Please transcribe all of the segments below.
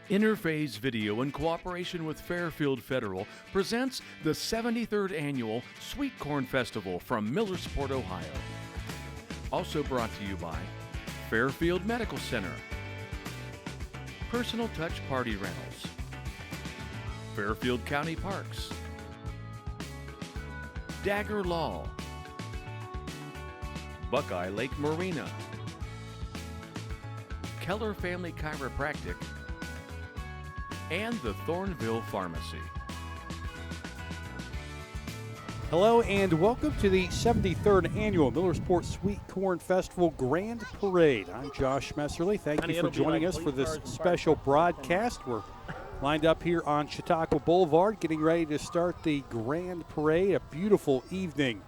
Interphase Video, in cooperation with Fairfield Federal, presents the 73rd Annual Sweet Corn Festival from Millersport, Ohio. Also brought to you by Fairfield Medical Center, Personal Touch Party Rentals, Fairfield County Parks, Dagger Law, Buckeye Lake Marina, Keller Family Chiropractic, and the Thornville Pharmacy. Hello and welcome to the 73rd Annual Millersport Sweet Corn Festival Grand Parade. I'm Josh Messerly. Thank you for joining us for this special broadcast. We're lined up here on Chautauqua Boulevard, getting ready to start the Grand Parade. A beautiful evening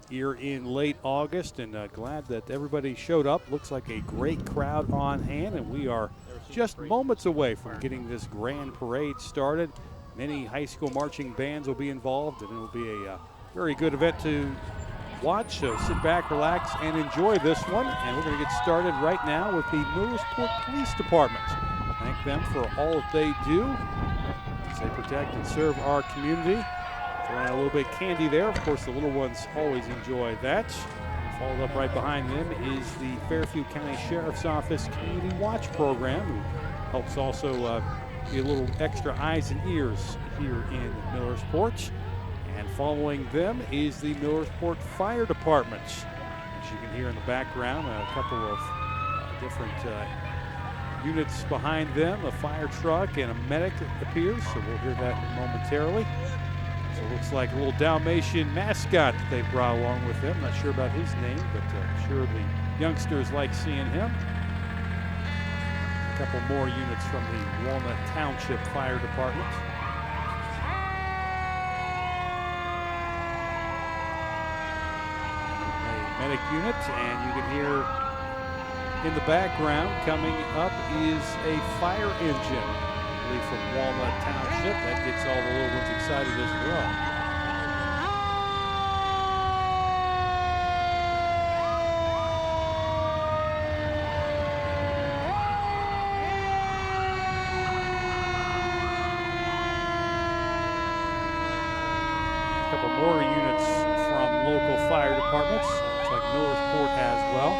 here in late August, and glad that everybody showed up. Looks like a great crowd on hand, and we are just moments away from getting this Grand Parade started. Many high school marching bands will be involved, and it will be a very good event to watch. So sit back, relax, and enjoy this one. And we're going to get started right now with the Millersport Police Department. Thank them for all that they do as they protect and serve our community. Throwing a little bit of candy there. Of course, the little ones always enjoy that. Followed up right behind them is the Fairfield County Sheriff's Office Community Watch Program, who helps also be a little extra eyes and ears here in Millersport. And following them is the Millersport Fire Department. As you can hear in the background, a couple of different units behind them, a fire truck and a medic appears, so we'll hear that momentarily. So it looks like a little Dalmatian mascot that they brought along with them. Not sure about his name, but I'm sure the youngsters like seeing him. A couple more units from the Walnut Township Fire Department. A medic unit, and you can hear in the background coming up is a fire engine. From Walnut Township. That gets all the little ones excited as well. A couple more units from local fire departments. Looks like Millersport as well.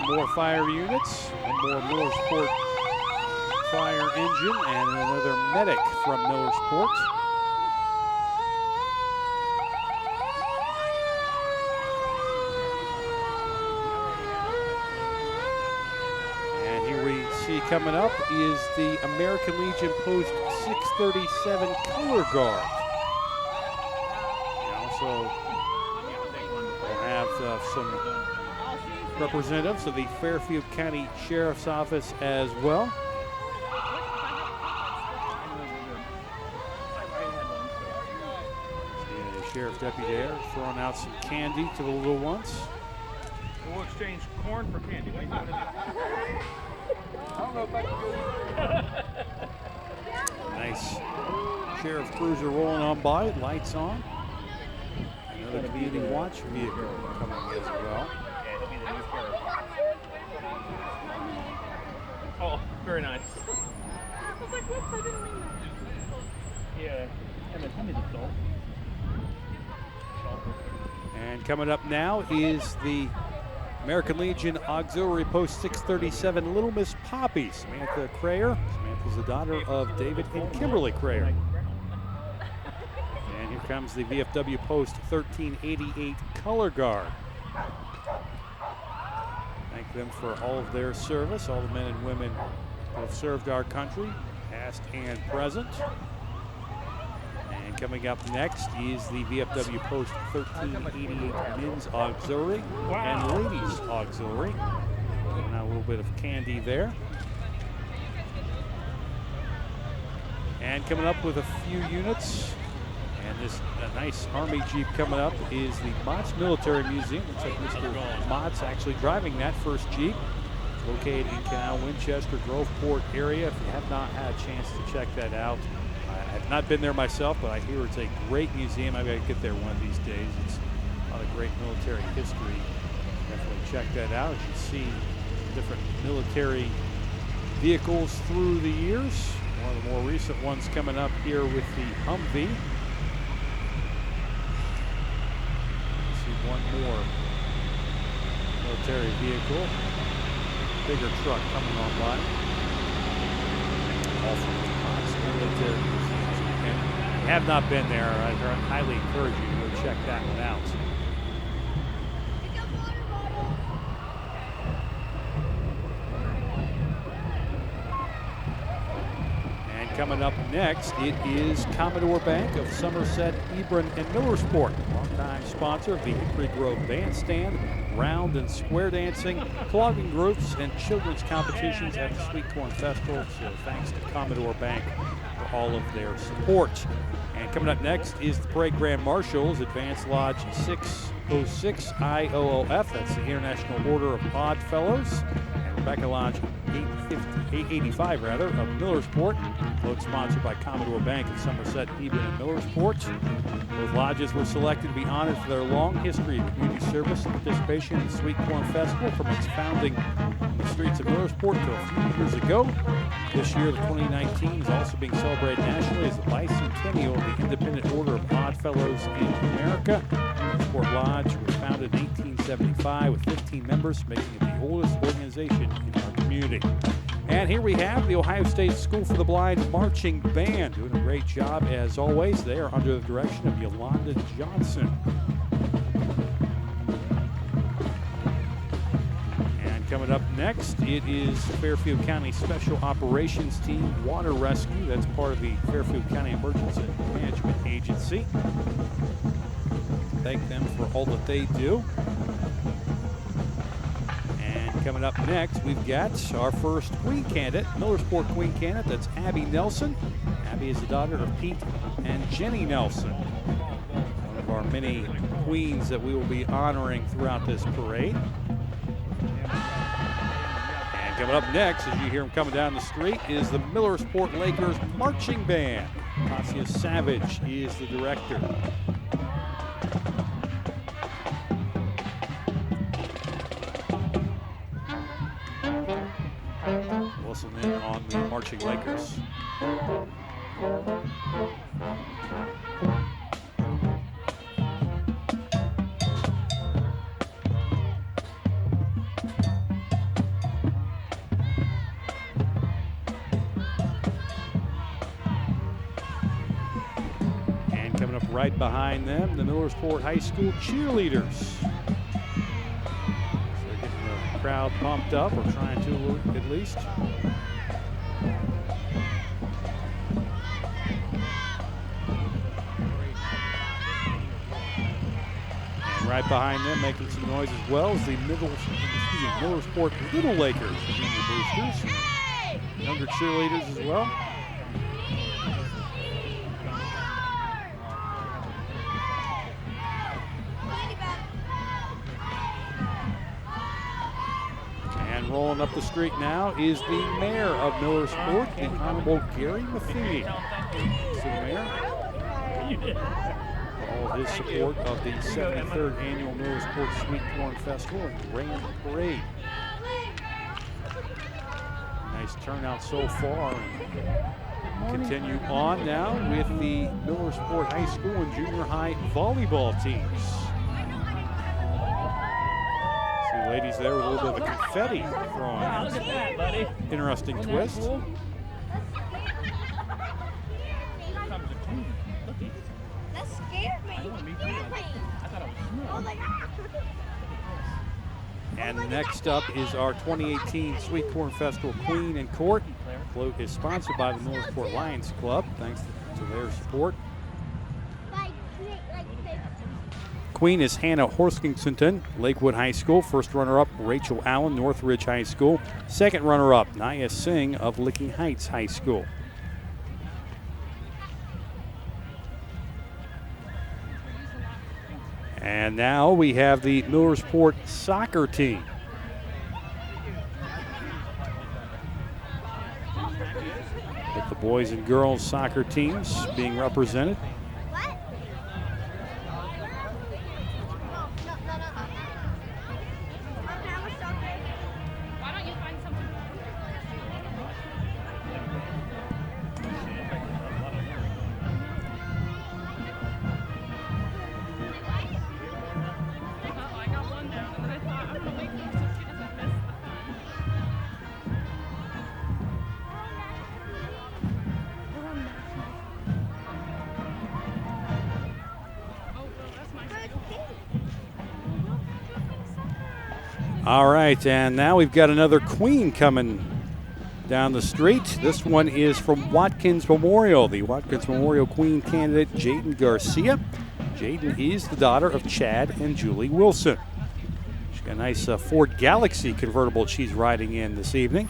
More fire units, one more Millersport fire engine, and another medic from Millersport. And here we see coming up is the American Legion Post 637 Color Guard. And also we'll have some representatives of the Fairfield County Sheriff's Office as well. The sheriff deputy there throwing out some candy to the little ones. We'll exchange corn for candy. What do you want to do? I don't know if I can do it. Nice sheriff cruiser rolling on by, lights on. Another community watch vehicle coming as well. Oh, very nice. I was like, whoops, I didn't mean that. Yeah, and then the salt. And coming up now is the American Legion Auxiliary Post 637 Little Miss Poppy. Samantha Crayer. Samantha's the daughter of David and Kimberly Crayer. And here comes the VFW Post 1388 Color Guard. Thank them for all of their service, all the men and women who have served our country, past and present. And coming up next is the VFW Post 1388 Men's Auxiliary and Ladies Auxiliary. Now a little bit of candy there. And coming up with a few units. And this nice Army Jeep coming up is the Mott's Military Museum. Looks like Mr. Mott's actually driving that first Jeep. It's located in Canal, Winchester, Groveport area. If you have not had a chance to check that out, Not been there myself, but I hear it's a great museum. I've got to get there one of these days. It's a lot of great military history. Definitely check that out. As you see different military vehicles through the years. One of the more recent ones coming up here with the Humvee. See one more military vehicle. Bigger truck coming on by. All from Wisconsin military museums. And if you have not been there, I highly encourage you to go check that one out. Coming up next, it is Commodore Bank of Somerset, Hebron, and Millersport. Longtime sponsor of the Hickory Grove Bandstand, round and square dancing, clogging groups, and children's competitions at the Sweet Corn Festival. So thanks to Commodore Bank for all of their support. And coming up next is the Parade Grand Marshals, Advanced Lodge 606 IOOF. That's the International Order of Odd Fellows. And Rebecca Lodge 885 of Millersport. Both sponsored by Commodore Bank of Somerset, Hebron, and Millersport. Both lodges were selected to be honored for their long history of community service and participation in the Sweet Corn Festival from its founding in the streets of Millersport to a few years ago. This year, the 2019 is also being celebrated nationally as the bicentennial of the Independent Order of Odd Fellows in America. Millersport Lodge was founded in 1875 with 15 members, making it the oldest organization in our community. And here we have the Ohio State School for the Blind Marching Band doing a great job as always. They are under the direction of Yolanda Johnson. And coming up next, it is Fairfield County Special Operations Team Water Rescue. That's part of the Fairfield County Emergency Management Agency. Thank them for all that they do. Coming up next, we've got our first Queen candidate, Millersport Queen candidate. That's Abby Nelson. Abby is the daughter of Pete and Jenny Nelson. One of our many queens that we will be honoring throughout this parade. And coming up next, as you hear them coming down the street, is the Millersport Lakers Marching Band. Tasia Savage is the director. Listen in on the Marching Lakers. And coming up right behind them, the Millersport High School cheerleaders. Crowd pumped up, or trying to at least. And right behind them, making some noise as well, is the Millersport Little Lakers, junior boosters, younger cheerleaders as well. Rolling up the street now is the mayor of Millersport, the Honorable Gary Matheny. So the mayor, for all of his support of the 73rd Annual Millersport Sweet Corn Festival and Grand Parade. Nice turnout so far. Continue on now with the Millersport High School and Junior High volleyball teams. Ladies there with a little bit of a confetti throwing. Look at that, buddy. Interesting twist. Cool? That scared me. And next up is our 2018 Sweet Corn Festival Queen and Court. Float is sponsored by the Millersport Lions Club, thanks to their support. Queen is Hannah Horskington, Lakewood High School. First runner-up, Rachel Allen, Northridge High School. Second runner-up, Naya Singh of Licking Heights High School. And now we have the Millersport soccer team. With the boys and girls soccer teams being represented. What? Why don't you find something? I got one down, and then I thought I'm gonna wait for her so she doesn't miss the fun. Oh, that's my All right, and now we've got another queen coming down the street. This one is from Watkins Memorial, the Watkins Memorial Queen candidate, Jaden Garcia. Jaden is the daughter of Chad and Julie Wilson. She's got a nice Ford Galaxy convertible she's riding in this evening.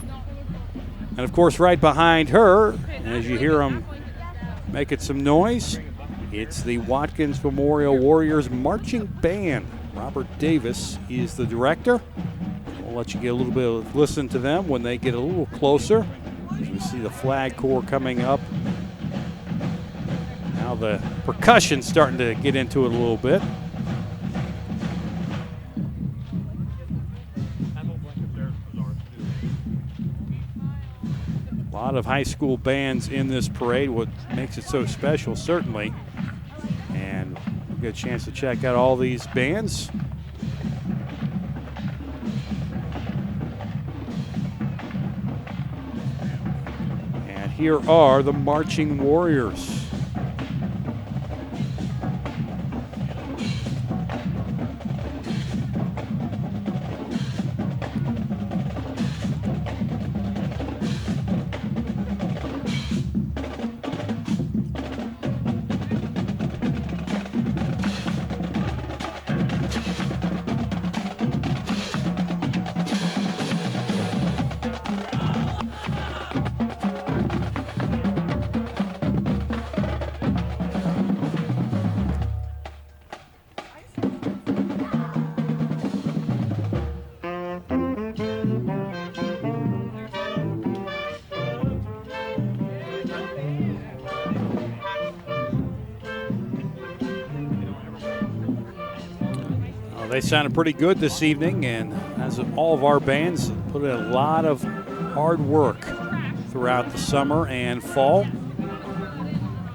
And of course, right behind her, as you hear them making some noise, it's the Watkins Memorial Warriors Marching Band. Robert Davis is the director. We'll let you get a little bit of listen to them when they get a little closer. As we see the flag corps coming up. Now the percussion's starting to get into it a little bit. A lot of high school bands in this parade, what makes it so special, certainly. And we'll get a chance to check out all these bands. And here are the Marching Warriors. They sounded pretty good this evening, and as all of our bands put in a lot of hard work throughout the summer and fall.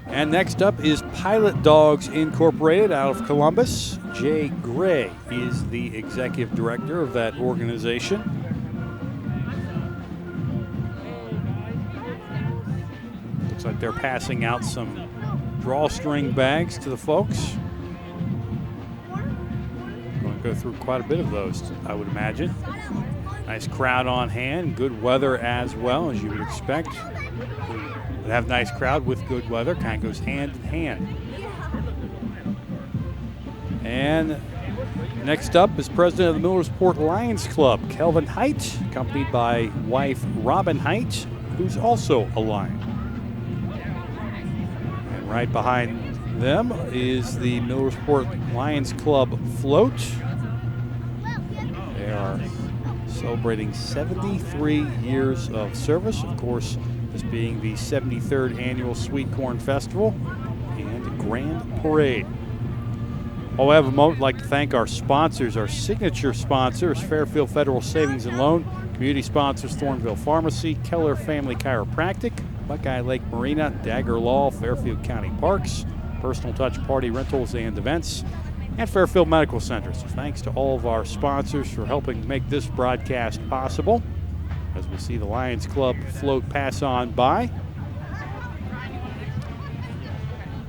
And next up is Pilot Dogs Incorporated out of Columbus. Jay Gray is the executive director of that organization. Looks like they're passing out some drawstring bags to the folks. Go through quite a bit of those, I would imagine. Nice crowd on hand, good weather as well, as you would expect. We have a nice crowd with good weather, kind of goes hand in hand. And next up is president of the Millersport Lions Club, Kelvin Height, accompanied by wife Robin Height, who's also a Lion. And right behind them is the Millersport Lions Club float. They are celebrating 73 years of service. Of course, this being the 73rd Annual Sweet Corn Festival and Grand Parade. I'll have a moment, I'd like to thank our sponsors, our signature sponsors, Fairfield Federal Savings and Loan, community sponsors, Thornville Pharmacy, Keller Family Chiropractic, Buckeye Lake Marina, Dagger Law, Fairfield County Parks, Personal Touch Party Rentals and Events, and Fairfield Medical Center. So thanks to all of our sponsors for helping make this broadcast possible. As we see the Lions Club float pass on by.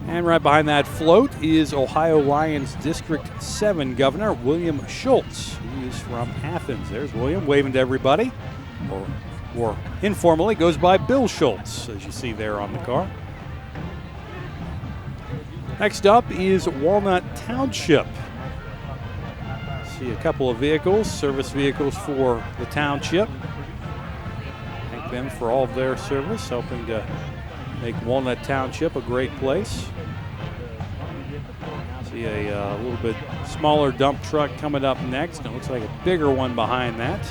And right behind that float is Ohio Lions District 7 Governor William Schultz. He is from Athens. There's William waving to everybody, or informally goes by Bill Schultz, as you see there on the car. Next up is Walnut Township. See a couple of vehicles, service vehicles for the township. Thank them for all of their service, helping to make Walnut Township a great place. See a little bit smaller dump truck coming up next. It looks like a bigger one behind that.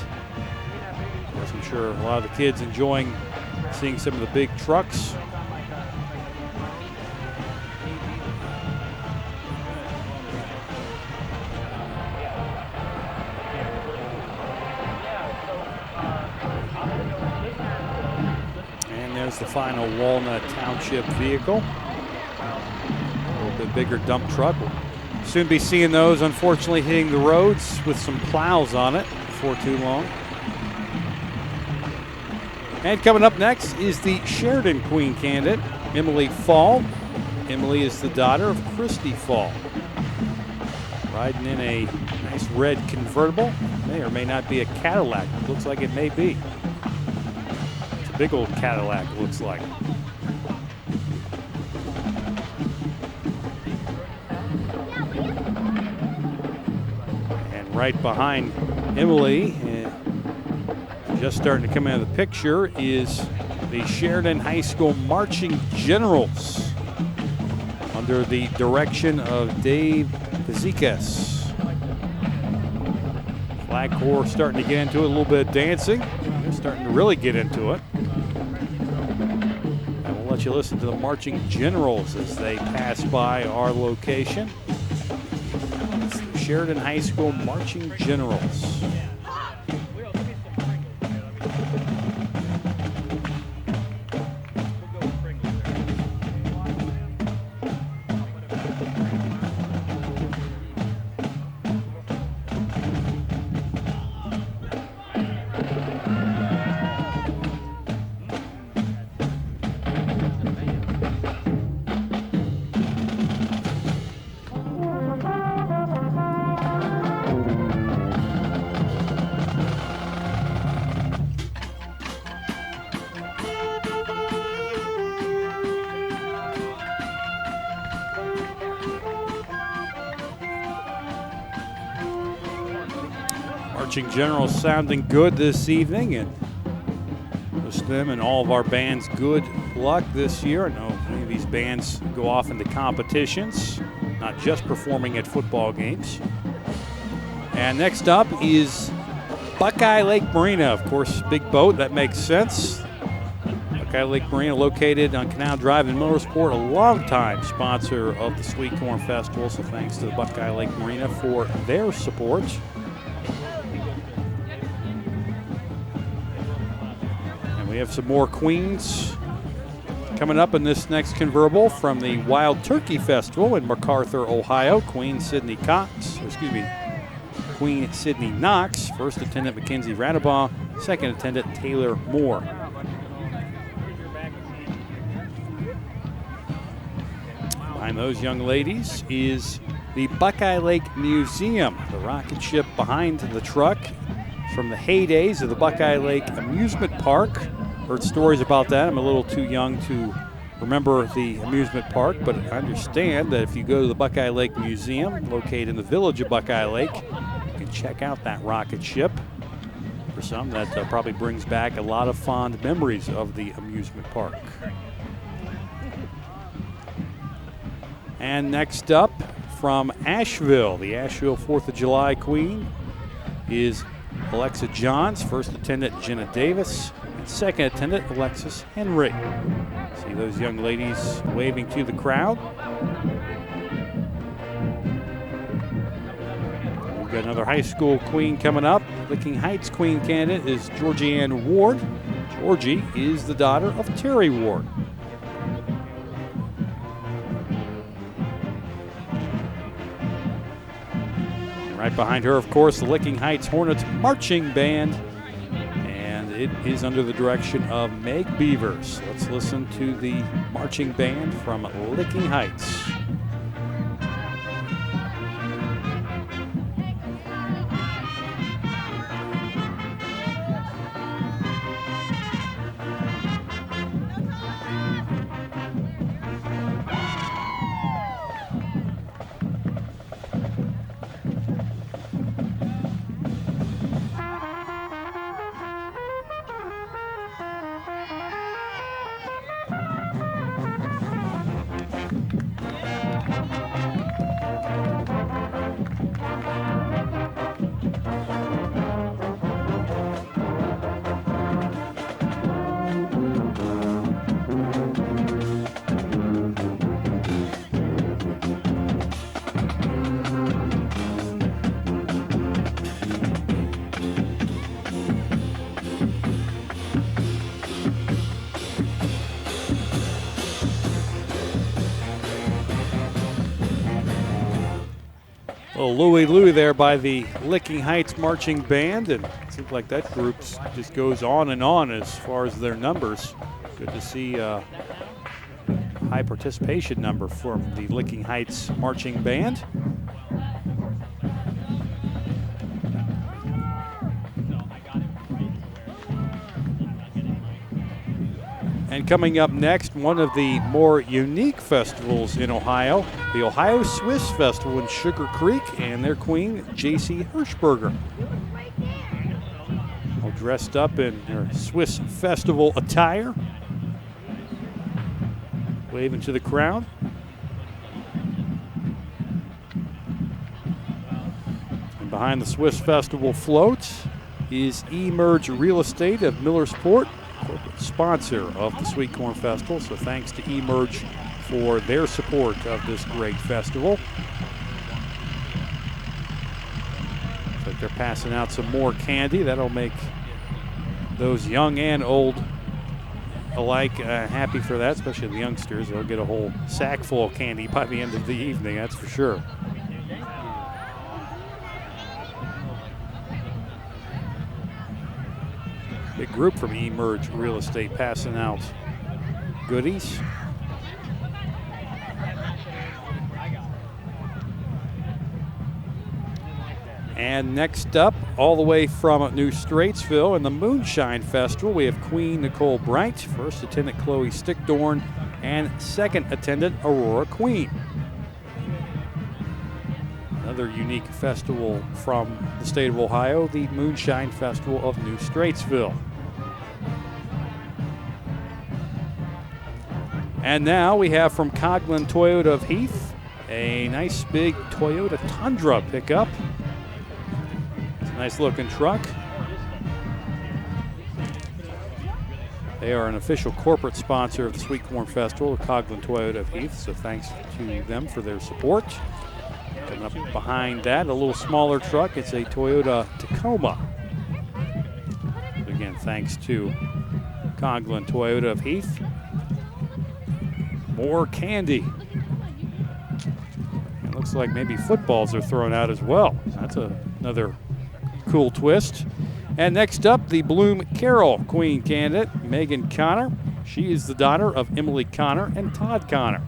Of course, I'm sure a lot of the kids enjoying seeing some of the big trucks. And there's the final Walnut Township vehicle. A little bit bigger dump truck. We'll soon be seeing those, unfortunately, hitting the roads with some plows on it before too long. And coming up next is the Sheridan Queen candidate, Emily Fall. Emily is the daughter of Christy Fall. Riding in a nice red convertible. May or may not be a Cadillac. Looks like it may be. It's a big old Cadillac, looks like. And right behind Emily, just starting to come out of the picture, is the Sheridan High School Marching Generals under the direction of Dave Fazekas. Flag Corps starting to get into it, a little bit of dancing. They're starting to really get into it. And we'll let you listen to the Marching Generals as they pass by our location. It's the Sheridan High School Marching Generals. Marching Generals sounding good this evening, and wish them and all of our bands good luck this year. I know many of these bands go off into competitions, not just performing at football games. And next up is Buckeye Lake Marina. Of course, big boat, that makes sense. Buckeye Lake Marina, located on Canal Drive in Millersport, a longtime sponsor of the Sweet Corn Festival, so thanks to the Buckeye Lake Marina for their support. We have some more Queens coming up in this next convertible from the Wild Turkey Festival in MacArthur, Ohio. Queen Sydney Knox, first attendant Mackenzie Radabaugh, second attendant Taylor Moore. Behind those young ladies is the Buckeye Lake Museum, the rocket ship behind the truck from the heydays of the Buckeye Lake Amusement Park. Heard stories about that. I'm a little too young to remember the amusement park, but I understand that if you go to the Buckeye Lake Museum, located in the village of Buckeye Lake, you can check out that rocket ship. For some, that probably brings back a lot of fond memories of the amusement park. And next up from Asheville, the Asheville 4th of July Queen is Alexa Johns, first attendant Jenna Davis, and second attendant Alexis Henry. See those young ladies waving to the crowd. We've got another high school queen coming up. Licking Heights Queen candidate is Georgianne Ward. Georgie is the daughter of Terry Ward. Right behind her, of course, the Licking Heights Hornets Marching Band, and it is under the direction of Meg Beavers. Let's listen to the marching band from Licking Heights. Well, Louie Louie there by the Licking Heights Marching Band, and it seems like that group just goes on and on as far as their numbers. Good to see a high participation number from the Licking Heights Marching Band. And coming up next, one of the more unique festivals in Ohio, the Ohio Swiss Festival in Sugar Creek, and their queen, J.C. Hirschberger. All dressed up in her Swiss Festival attire, waving to the crowd. And behind the Swiss Festival float is Emerge Real Estate of Millersport, corporate sponsor of the Sweet Corn Festival. So thanks to Emerge for their support of this great festival. Looks like they're passing out some more candy. That'll make those young and old alike happy for that, especially the youngsters. They'll get a whole sack full of candy by the end of the evening, that's for sure. Big group from Emerge Real Estate passing out goodies. And next up, all the way from New Straitsville in the Moonshine Festival, we have Queen Nicole Bright, first attendant Chloe Stickdorn, and second attendant Aurora Queen. Another unique festival from the state of Ohio, the Moonshine Festival of New Straitsville. And now we have from Coghlan Toyota of Heath, a nice big Toyota Tundra pickup. It's a nice looking truck. They are an official corporate sponsor of the Sweet Corn Festival, Coghlan Toyota of Heath, so thanks to them for their support. Coming up behind that, a little smaller truck, it's a Toyota Tacoma. Again, thanks to Coghlan Toyota of Heath. More candy. It looks like maybe footballs are thrown out as well. That's another cool twist. And next up, the Bloom Carroll Queen candidate, Megan Connor. She is the daughter of Emily Connor and Todd Connor.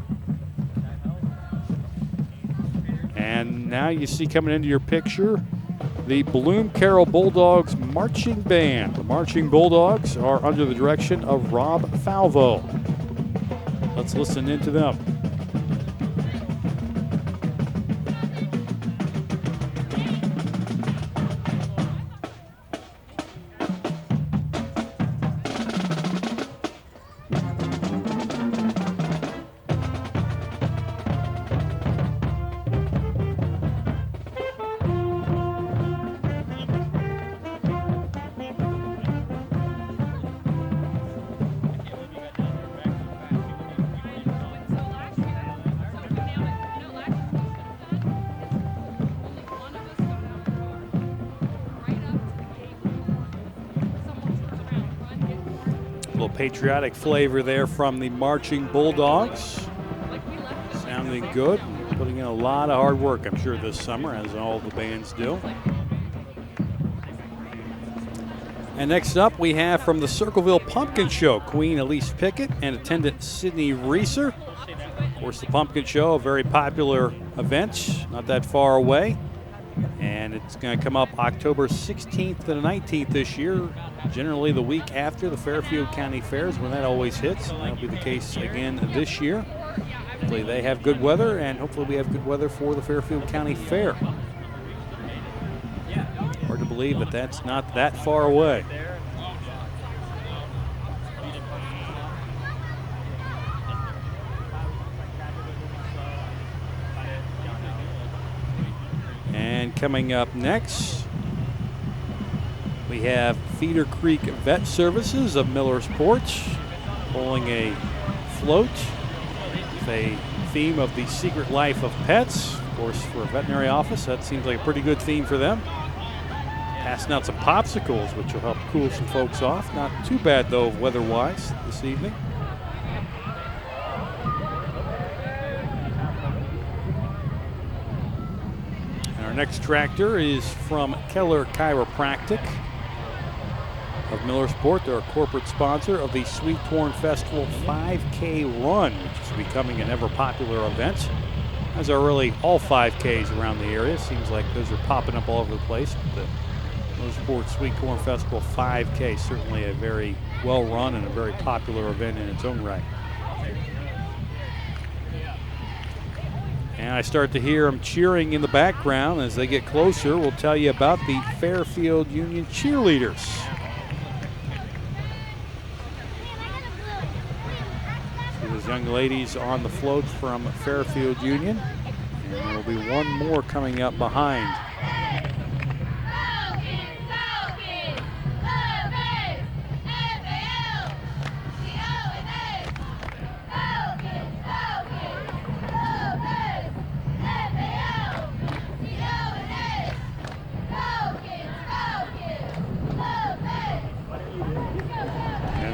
And now you see coming into your picture the Bloom Carroll Bulldogs Marching Band. The Marching Bulldogs are under the direction of Rob Falvo. Let's listen into them. Patriotic flavor there from the Marching Bulldogs. Sounding good, putting in a lot of hard work, I'm sure, this summer, as all the bands do. And next up, we have from the Circleville Pumpkin Show, Queen Elise Pickett and attendant Sydney Reeser. Of course, the Pumpkin Show, a very popular event, not that far away. And it's going to come up October 16th to the 19th this year, generally the week after the Fairfield County Fairs, when that always hits. That'll be the case again this year. Hopefully they have good weather, and hopefully we have good weather for the Fairfield County Fair. Hard to believe that that's not that far away. And coming up next, we have Feeder Creek Vet Services of Millersport pulling a float with a theme of the secret life of pets. Of course, for a veterinary office, that seems like a pretty good theme for them. Passing out some popsicles, which will help cool some folks off. Not too bad, though, weather-wise this evening. Our next tractor is from Keller Chiropractic of Millersport. They're a corporate sponsor of the Sweet Corn Festival 5K Run, which is becoming an ever popular event, as are really all 5Ks around the area. Seems like those are popping up all over the place. But the Millersport Sweet Corn Festival 5K, certainly a very well run and a very popular event in its own right. And I start to hear them cheering in the background. As they get closer, we'll tell you about the Fairfield Union cheerleaders. See those young ladies on the floats from Fairfield Union. And there will be one more coming up behind.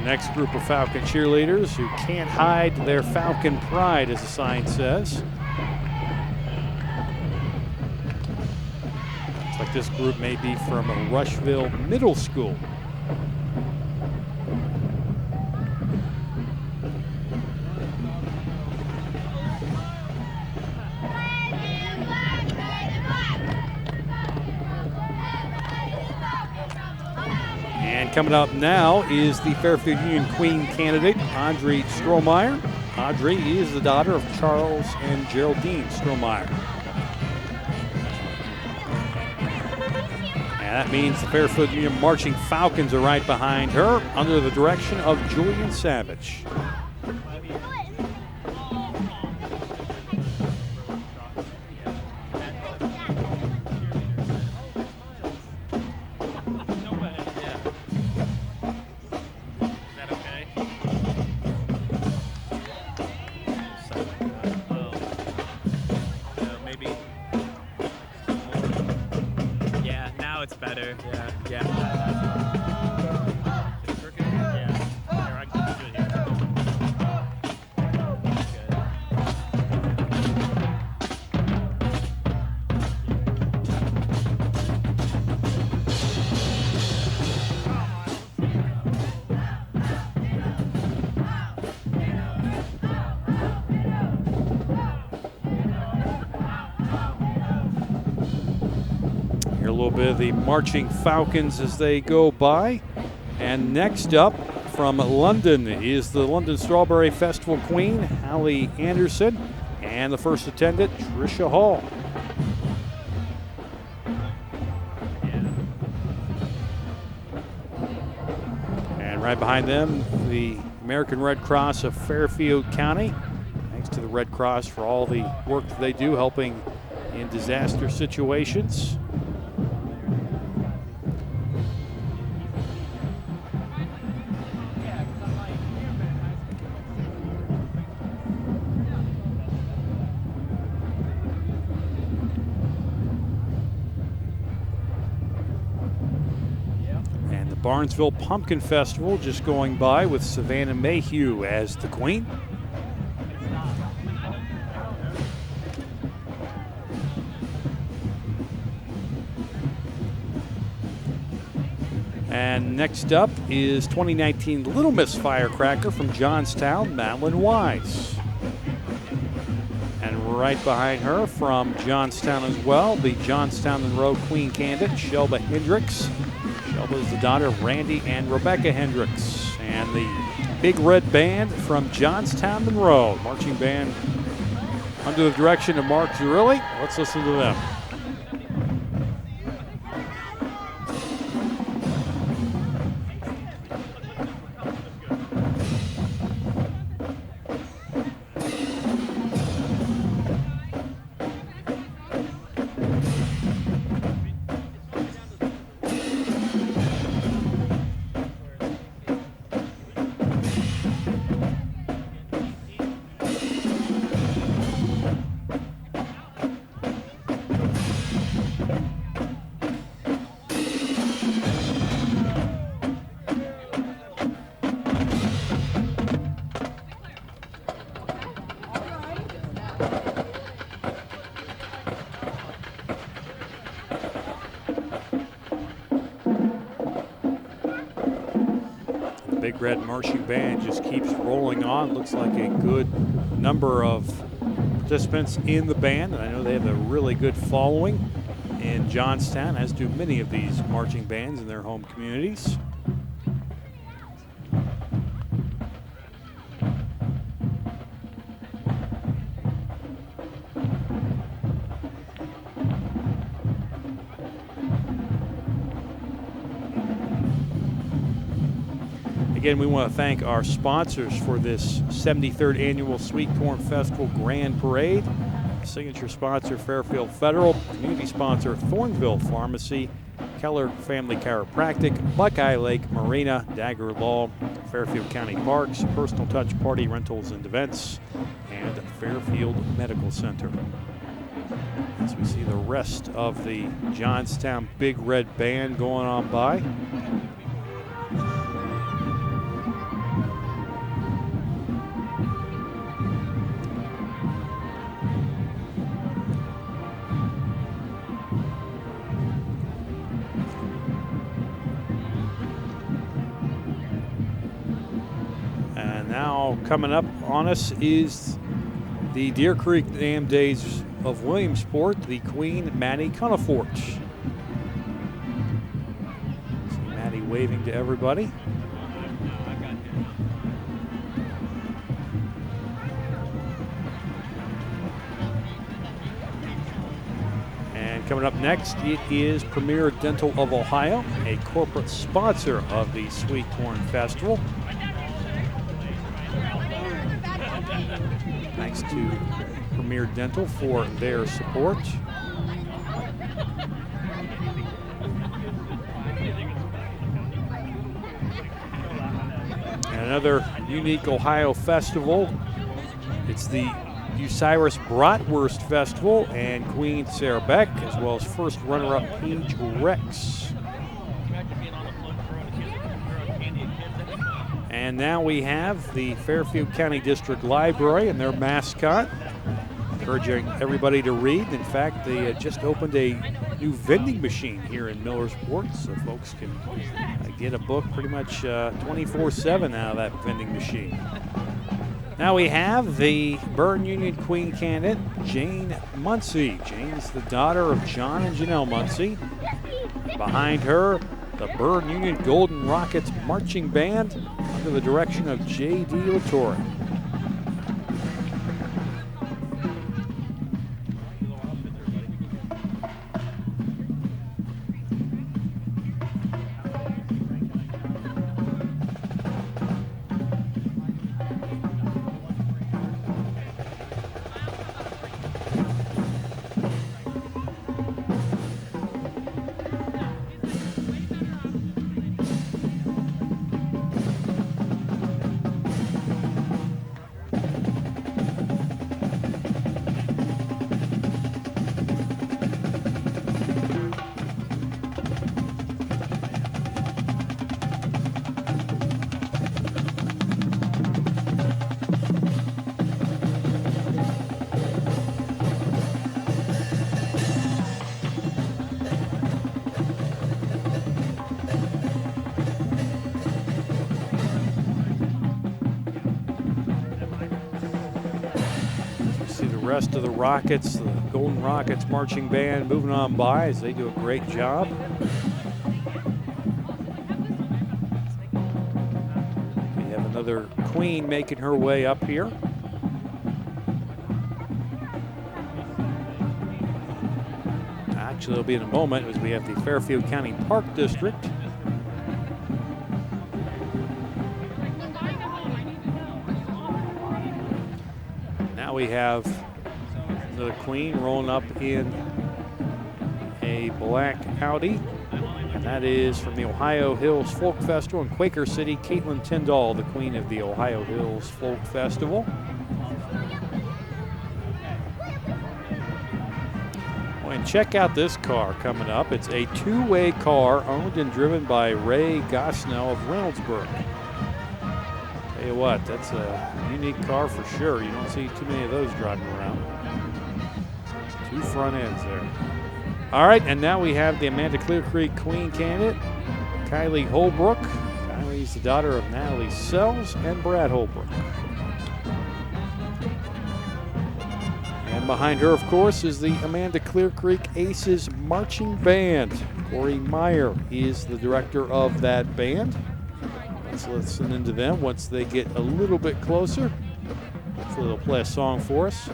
Next group of Falcon cheerleaders who can't hide their Falcon pride, as the sign says. Looks like this group may be from Rushville Middle School. And coming up now is the Fairfield Union Queen candidate, Audrey Strohmeyer. Audrey is the daughter of Charles and Geraldine Strohmeyer. And that means the Fairfield Union Marching Falcons are right behind her under the direction of Julian Savage. A little bit of the Marching Falcons as they go by. And next up from London is the London Strawberry Festival Queen, Hallie Anderson, and the first attendant, Tricia Hall. And right behind them, the American Red Cross of Fairfield County. Thanks to the Red Cross for all the work that they do helping in disaster situations. Barnesville Pumpkin Festival just going by with Savannah Mayhew as the queen. And next up is 2019 Little Miss Firecracker from Johnstown, Madeline Wise. And right behind her from Johnstown as well, the Johnstown and Road Queen candidate, Shelba Hendricks. Shelba is the daughter of Randy and Rebecca Hendricks. And the Big Red Band from Johnstown Monroe, marching band under the direction of Mark Zurilli. Let's listen to them. Big Red Marching Band just keeps rolling on. Looks like a good number of participants in the band, and I know they have a really good following in Johnstown, as do many of these marching bands in their home communities. Again, we want to thank our sponsors for this 73rd Annual Sweet Corn Festival Grand Parade. Signature sponsor, Fairfield Federal. Community sponsor, Thornville Pharmacy. Keller Family Chiropractic. Buckeye Lake Marina. Dagger Law. Fairfield County Parks. Personal Touch Party Rentals and Events. And Fairfield Medical Center. As we see the rest of the Johnstown Big Red Band going on by. Coming up on us is the Deer Creek Dam Days of Williamsport, the Queen Maddie Cunnifort. See Maddie waving to everybody. And coming up next, it is Premier Dental of Ohio, a corporate sponsor of the Sweet Corn Festival. Thanks to Premier Dental for their support. And another unique Ohio festival. It's the Osiris Bratwurst Festival, and Queen Sarah Beck, as well as first runner-up Paige Rex. And now we have the Fairfield County District Library and their mascot, encouraging everybody to read. In fact, they just opened a new vending machine here in Millersport, so folks can get a book pretty much 24/7 out of that vending machine. Now we have the Byrne Union Queen candidate, Jane Muncie. Jane's the daughter of John and Janelle Muncie. Behind her, the Byrne Union Golden Rockets Marching Band under the direction of J.D. Latorre. Rest of the Rockets, the Golden Rockets Marching Band moving on by as they do a great job. We have another Queen making her way up here. Actually, it'll be in a moment as we have the Fairfield County Park District. Now we have the Queen rolling up in a black Audi, and that is from the Ohio Hills Folk Festival in Quaker City, Caitlin Tyndall, the Queen of the Ohio Hills Folk Festival. Oh, and check out this car coming up. It's a two-way car owned and driven by Ray Gosnell of Reynoldsburg. Tell you what, that's a unique car for sure. You don't see too many of those driving around. Two front ends there. All right, and now we have the Amanda Clear Creek Queen candidate, Kylie Holbrook. Kylie's She's the daughter of Natalie Sells and Brad Holbrook. And behind her, of course, is the Amanda Clear Creek Aces Marching Band. Corey Meyer is the director of that band. Let's listen into them once they get a little bit closer. Hopefully they'll play a song for us.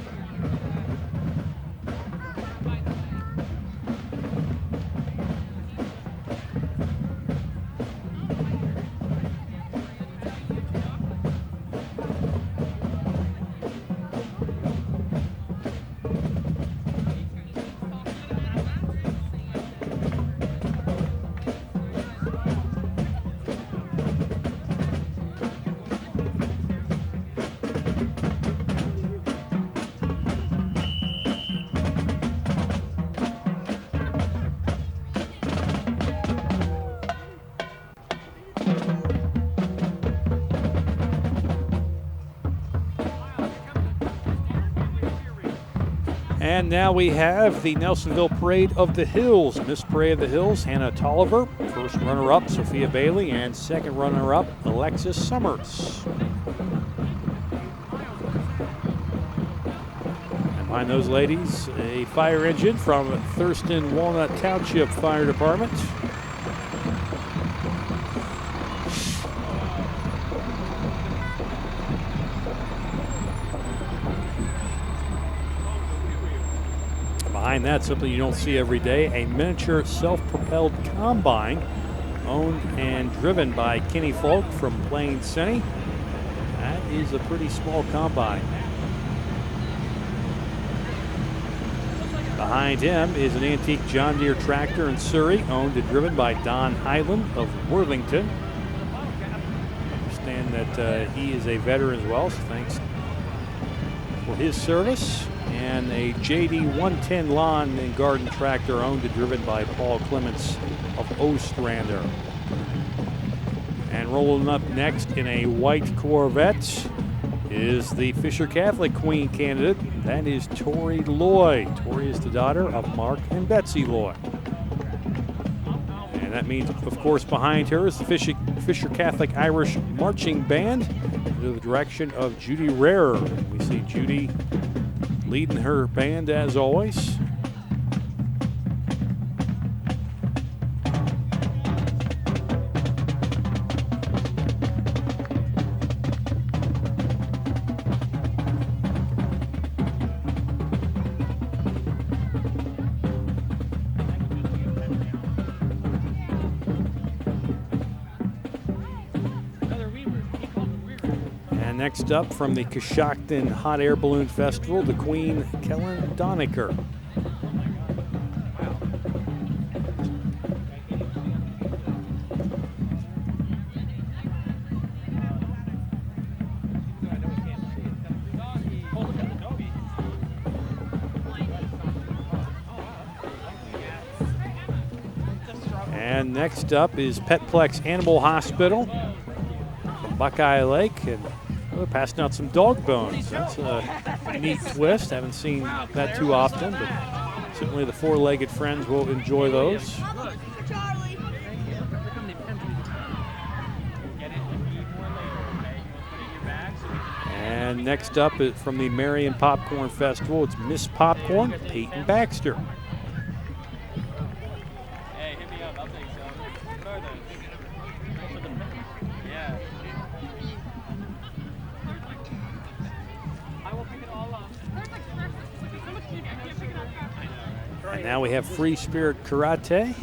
And now we have the Nelsonville Parade of the Hills. Miss Parade of the Hills, Hannah Tolliver. First runner-up, Sophia Bailey. And second runner-up, Alexis Summers. And behind those ladies, a fire engine from Thurston Walnut Township Fire Department. Behind that, something you don't see every day, a miniature self-propelled combine owned and driven by Kenny Folk from Plain City. That is a pretty small combine. Behind him is an antique John Deere tractor in Surrey, owned and driven by Don Highland of Worthington. I understand that he is a veteran as well, so thanks for his service. And a JD 110 lawn and garden tractor owned and driven by Paul Clements of Ostrander. And rolling up next in a white Corvette is the Fisher Catholic Queen candidate. That is Tori Loy. Tori is the daughter of Mark and Betsy Loy. And that means, of course, behind her is the Fisher Catholic Irish Marching Band under the direction of Judy Rarer. And we see Judy leading her band as always. Next up from the Coshocton Hot Air Balloon Festival, the Queen Kellen Doniker. And next up is Petplex Animal Hospital from Buckeye Lake. And we're passing out some dog bones. That's a neat twist. Haven't seen that too often, but certainly the four-legged friends will enjoy those. And next up is from the Marion Popcorn Festival, it's Miss Popcorn, Peyton Baxter. And now we have Free Spirit Karate,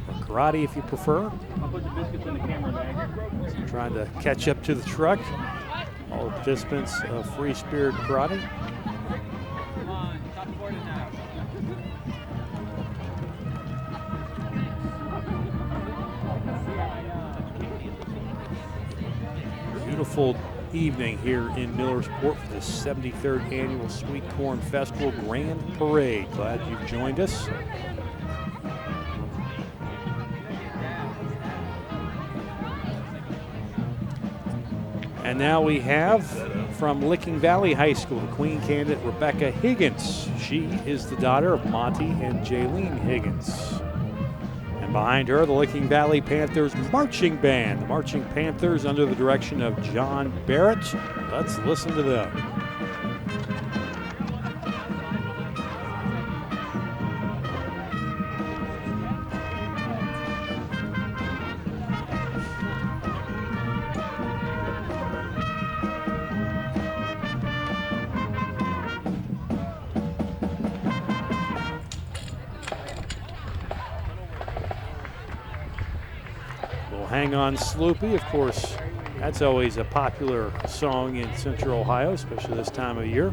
or karate if you prefer. I'll put the biscuits in the camera bag. So trying to catch up to the truck. All the participants of Free Spirit Karate. Come on, top board it now. Beautiful evening here in Millersport for the 73rd Annual Sweet Corn Festival Grand Parade. Glad you've joined us. And now we have from Licking Valley High School, the Queen candidate Rebecca Higgins. She is the daughter of Monty and Jaylene Higgins. And Behind her, the Licking Valley Panthers Marching Band. The Marching Panthers under the direction of John Barrett. Let's listen to them. Hang On Sloopy, of course, that's always a popular song in Central Ohio, especially this time of year.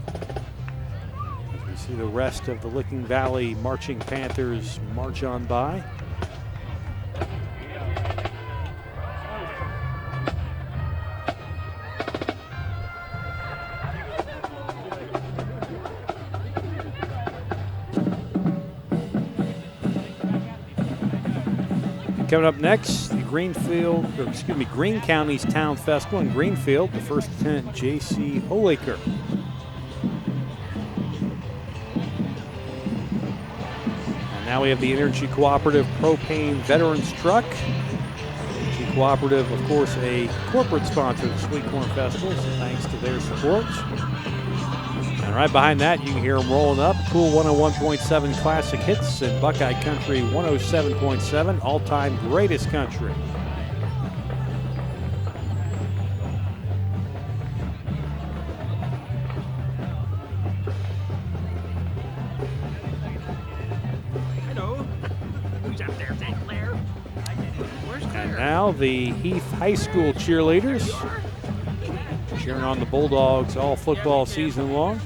As we see the rest of the Licking Valley Marching Panthers march on by. Coming up next, the Green County's Town Festival in Greenfield, the first lieutenant J.C. Olaker. And now we have the Energy Cooperative Propane Veterans Truck. Energy Cooperative, of course, a corporate sponsor of the Sweet Corn Festival, so thanks to their support. And right behind that, you can hear them rolling up. Cool 101.7 Classic Hits and Buckeye Country 107.7 All-Time Greatest Country. Hello. Who's up there? Is that Claire? Where's Claire? And now the Heath High School cheerleaders cheering on the Bulldogs all football season long.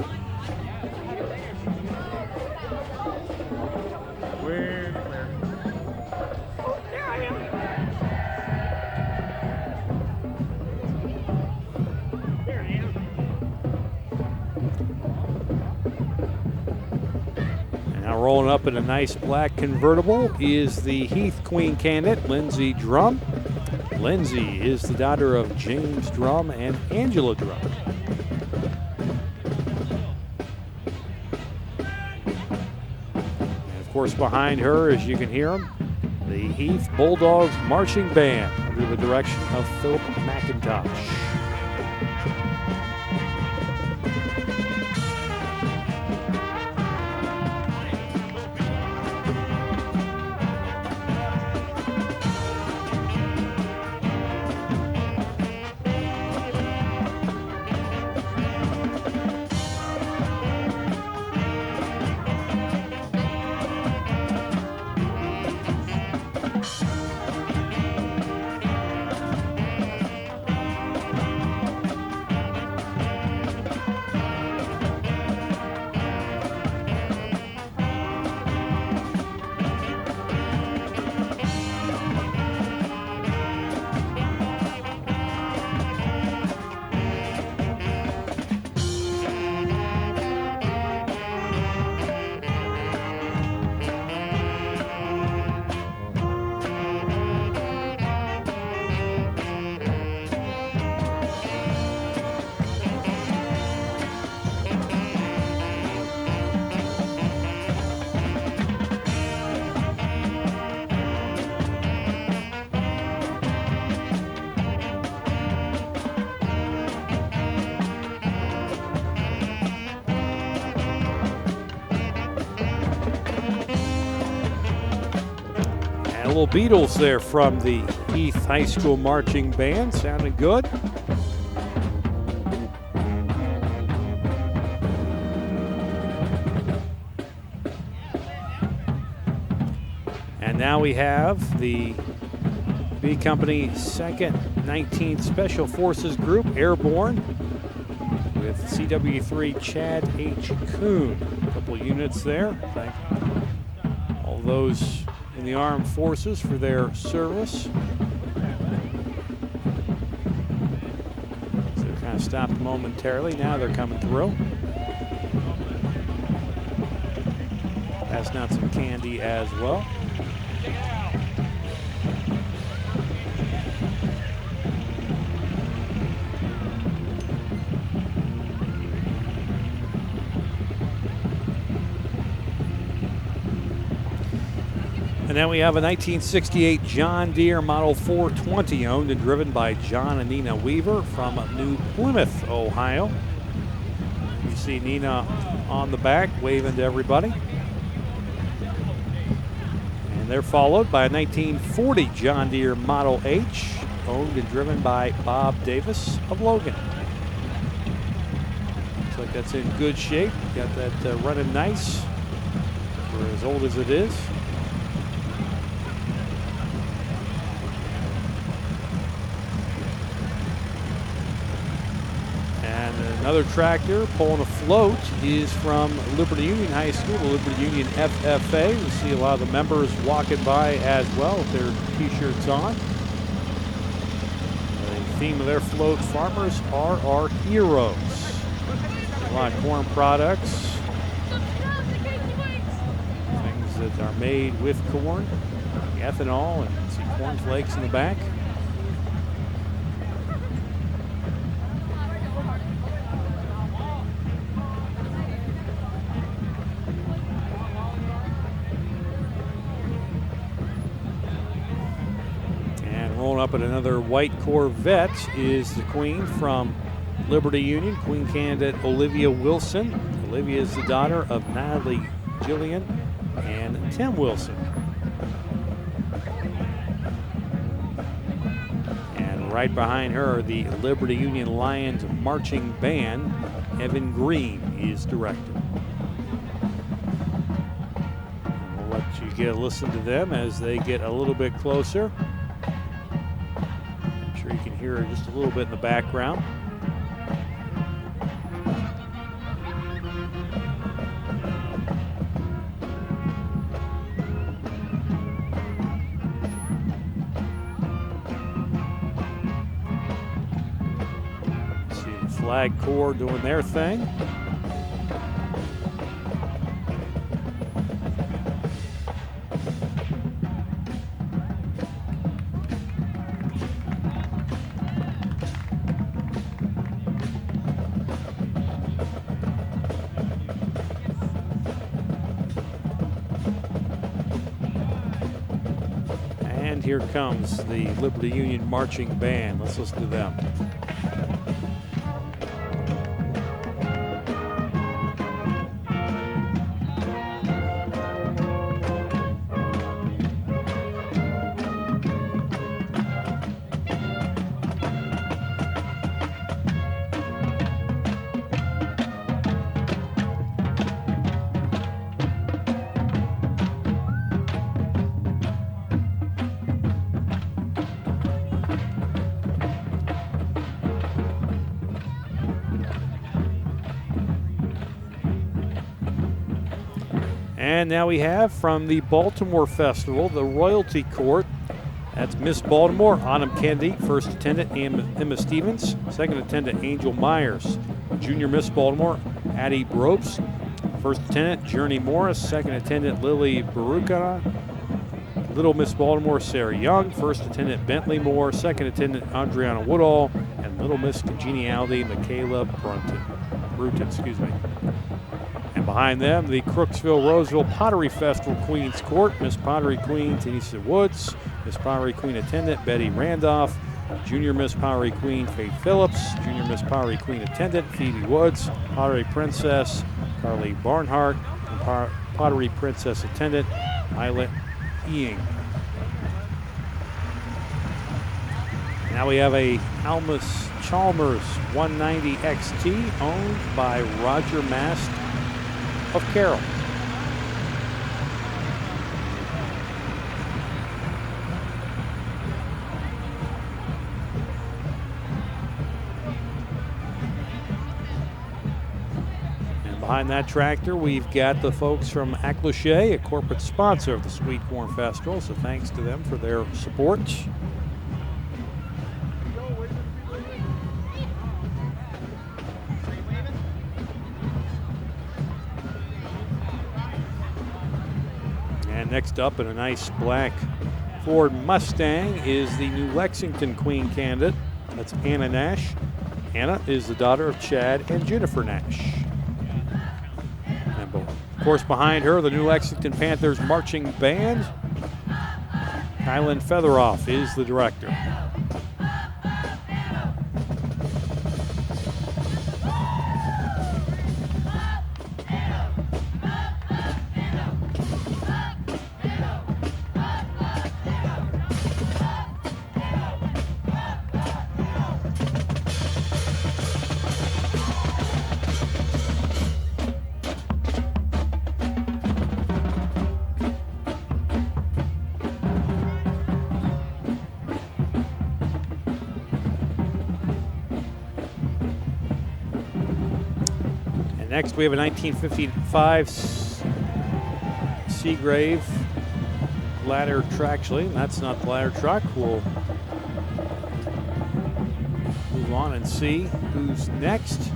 Rolling up in a nice black convertible is the Heath Queen candidate, Lindsay Drum. Lindsay is the daughter of James Drum and Angela Drum. And of course, behind her, as you can hear them, the Heath Bulldogs Marching Band under the direction of Philip McIntosh. Little Beatles there from the Heath High School Marching Band. Sounded good. And now we have the B Company 2nd 19th Special Forces Group, Airborne, with CW3 Chad H. Kuhn. A couple of units there. Thank all those in the armed forces for their service. So they're kind of stopped momentarily. Now they're coming through. Passing out some candy as well. And then we have a 1968 John Deere Model 420 owned and driven by John and Nina Weaver from New Plymouth, Ohio. You see Nina on the back waving to everybody. And they're followed by a 1940 John Deere Model H owned and driven by Bob Davis of Logan. Looks like that's in good shape. Got that running nice for as old as it is. Another tractor pulling a float is from Liberty Union High School, the Liberty Union FFA. We see a lot of the members walking by as well with their t-shirts on. The theme of their float, farmers are our heroes. A lot of corn products, things that are made with corn, ethanol, and you see corn flakes in the back. Up at another white Corvette is the Queen from Liberty Union, Queen candidate Olivia Wilson. Olivia is the daughter of Natalie Jillian and Tim Wilson. And right behind her, the Liberty Union Lions marching band. Evan Green is director. We'll let you get a listen to them as they get a little bit closer. You can hear her just a little bit in the background. See the Flag Corps doing their thing. Here comes the Liberty Union marching band. Let's listen to them. And now we have from the Baltimore Festival, the Royalty Court. That's Miss Baltimore, Autumn Kennedy, first attendant Emma Stevens, second attendant Angel Myers. Junior Miss Baltimore, Addie Bropes, first attendant Journey Morris, second attendant Lily Baruka. Little Miss Baltimore, Sarah Young, first attendant Bentley Moore, second attendant Adriana Woodall, and Little Miss Congeniality, Michaela Bruton. And behind them, the Crooksville-Roseville Pottery Festival Queen's Court. Miss Pottery Queen, Tanisha Woods. Miss Pottery Queen Attendant, Betty Randolph. Junior Miss Pottery Queen, Faith Phillips. Junior Miss Pottery Queen Attendant, Phoebe Woods. Pottery Princess, Carly Barnhart. And Pottery Princess Attendant, Isla Eing. Now we have a Almus Chalmers 190 XT owned by Roger Mast of Carroll. And behind that tractor, we've got the folks from Aclaché, a corporate sponsor of the Sweet Corn Festival, so thanks to them for their support. Next up in a nice black Ford Mustang is the New Lexington Queen candidate. That's Anna Nash. Anna is the daughter of Chad and Jennifer Nash. And of course behind her, the New Lexington Panthers marching band. Kylan Featheroff is the director. Next, we have a 1955 Seagrave ladder truck. Actually, that's not the ladder truck. We'll move on and see who's next.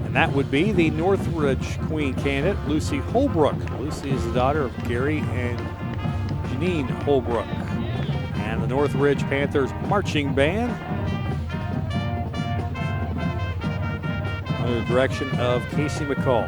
And that would be the Northridge Queen candidate, Lucy Holbrook. Lucy is the daughter of Gary and Janine Holbrook. And the Northridge Panthers Marching Band, under the direction of Casey McCall.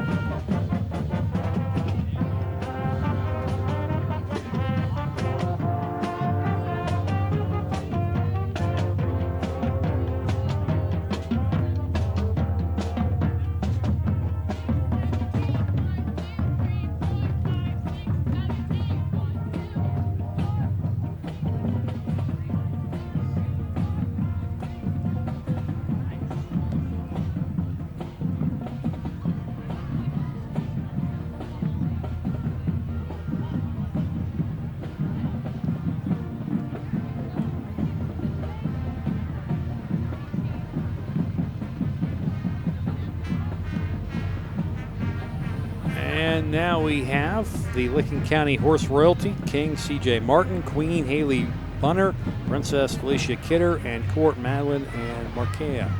And now we have the Licking County Horse Royalty, King C.J. Martin, Queen Haley Bunner, Princess Felicia Kidder, and Court Madeline and Markea.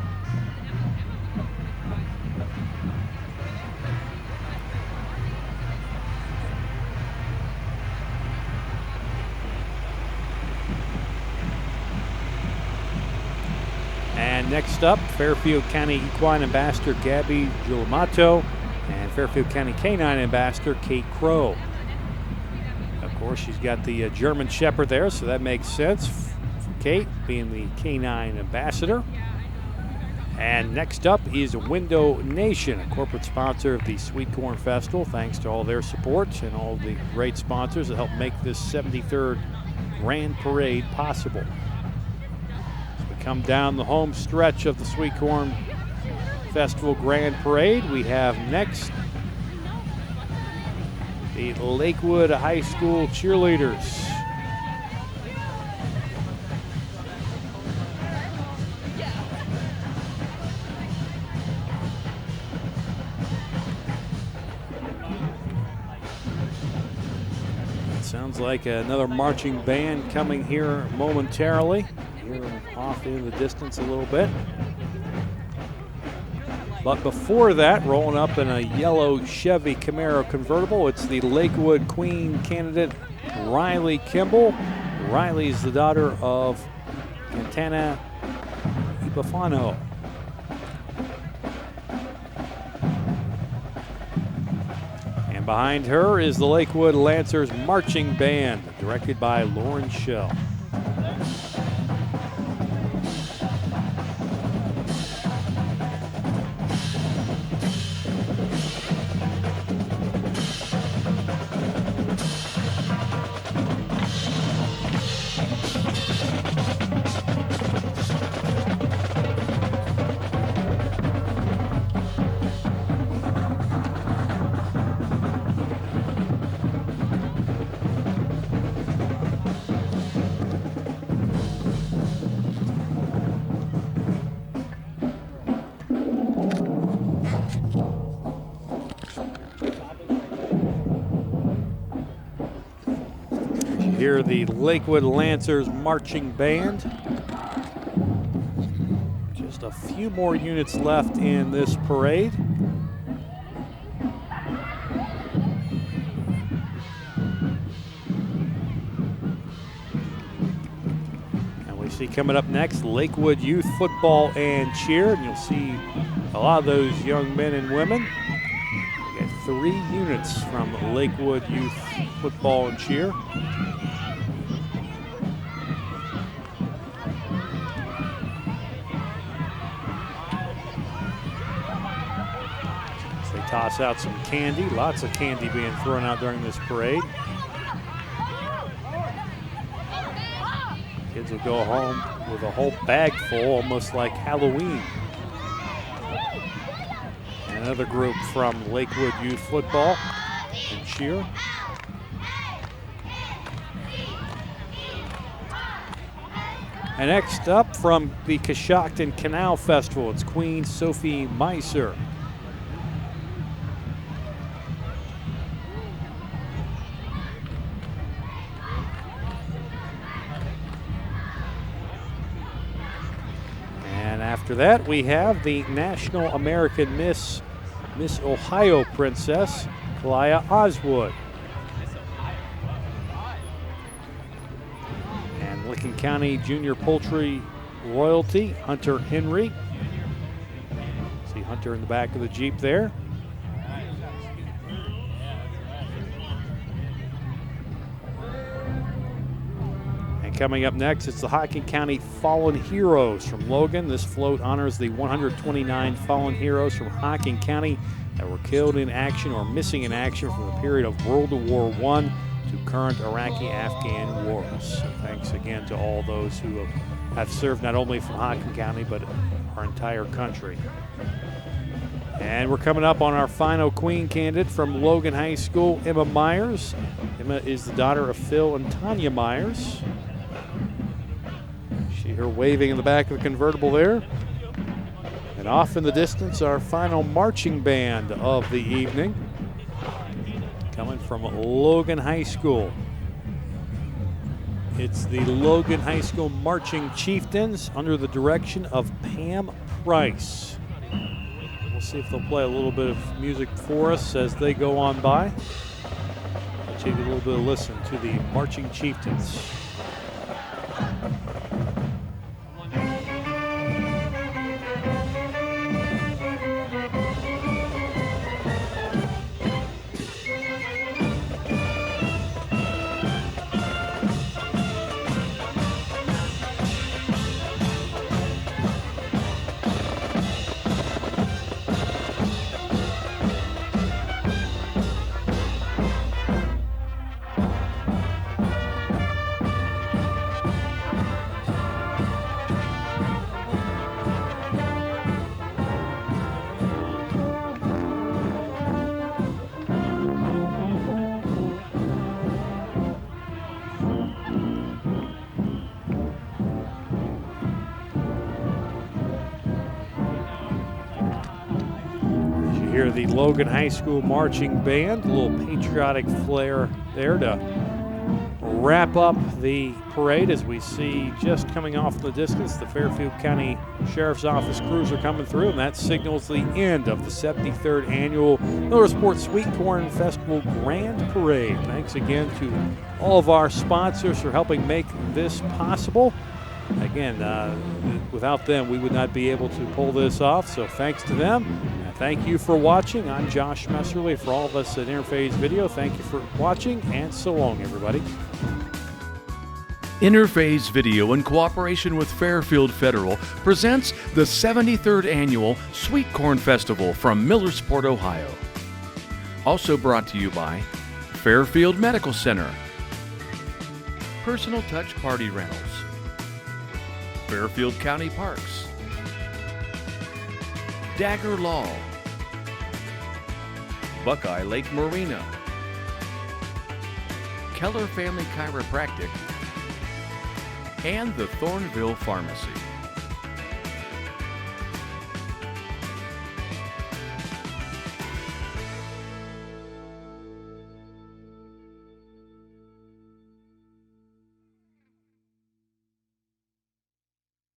And next up, Fairfield County Equine Ambassador Gabby Giulimato and Fairfield County Canine Ambassador Kate Crow. Of course, she's got the German Shepherd there, so that makes sense for Kate being the Canine Ambassador. And next up is Window Nation, a corporate sponsor of the Sweet Corn Festival. Thanks to all their support and all the great sponsors that helped make this 73rd Grand Parade possible. As we come down the home stretch of the Sweet Corn Festival Grand Parade, we have next the Lakewood High School cheerleaders. It sounds like another marching band coming here momentarily. Hear them off in the distance a little bit. But before that, rolling up in a yellow Chevy Camaro convertible, it's the Lakewood Queen candidate, Riley Kimball. Riley's the daughter of Cantana Epifano. And behind her is the Lakewood Lancers Marching Band, directed by Lauren Schell. Hear the Lakewood Lancers Marching Band. Just a few more units left in this parade. And we see coming up next, Lakewood Youth Football and Cheer. And you'll see a lot of those young men and women. We got 3 units from Lakewood Youth Football and Cheer. As they toss out some candy, lots of candy being thrown out during this parade. Kids will go home with a whole bag full, almost like Halloween. Another group from Lakewood Youth Football and Cheer. And next up from the Coshocton Canal Festival, it's Queen Sophie Meiser. After that, we have the National American Miss Ohio Princess, Kalaya Oswood. And Licking County Junior Poultry Royalty, Hunter Henry. See Hunter in the back of the Jeep there. Coming up next, it's the Hocking County Fallen Heroes from Logan. This float honors the 129 fallen heroes from Hocking County that were killed in action or missing in action from the period of World War I to current Iraqi-Afghan wars. So thanks again to all those who have served not only from Hocking County but our entire country. And we're coming up on our final Queen candidate from Logan High School, Emma Myers. Emma is the daughter of Phil and Tanya Myers. See her waving in the back of the convertible there. And off in the distance, our final marching band of the evening, coming from Logan High School. It's the Logan High School Marching Chieftains under the direction of Pam Price. We'll see if they'll play a little bit of music for us as they go on by. I'll take a little bit of listen to the Marching Chieftains. Hear the Logan High School Marching Band, a little patriotic flair there to wrap up the parade as we see just coming off in the distance the Fairfield County Sheriff's Office cruiser coming through, and that signals the end of the 73rd Annual Millersport Sweet Corn Festival Grand Parade. Thanks again to all of our sponsors for helping make this possible. Again, without them, we would not be able to pull this off, so thanks to them. Thank you for watching. I'm Josh Messerly. For all of us at Interphase Video, thank you for watching, and so long, everybody. Interphase Video, in cooperation with Fairfield Federal, presents the 73rd Annual Sweet Corn Festival from Millersport, Ohio. Also brought to you by Fairfield Medical Center, Personal Touch Party Rentals, Fairfield County Parks, Dagger Law, Buckeye Lake Marina, Keller Family Chiropractic, and the Thornville Pharmacy.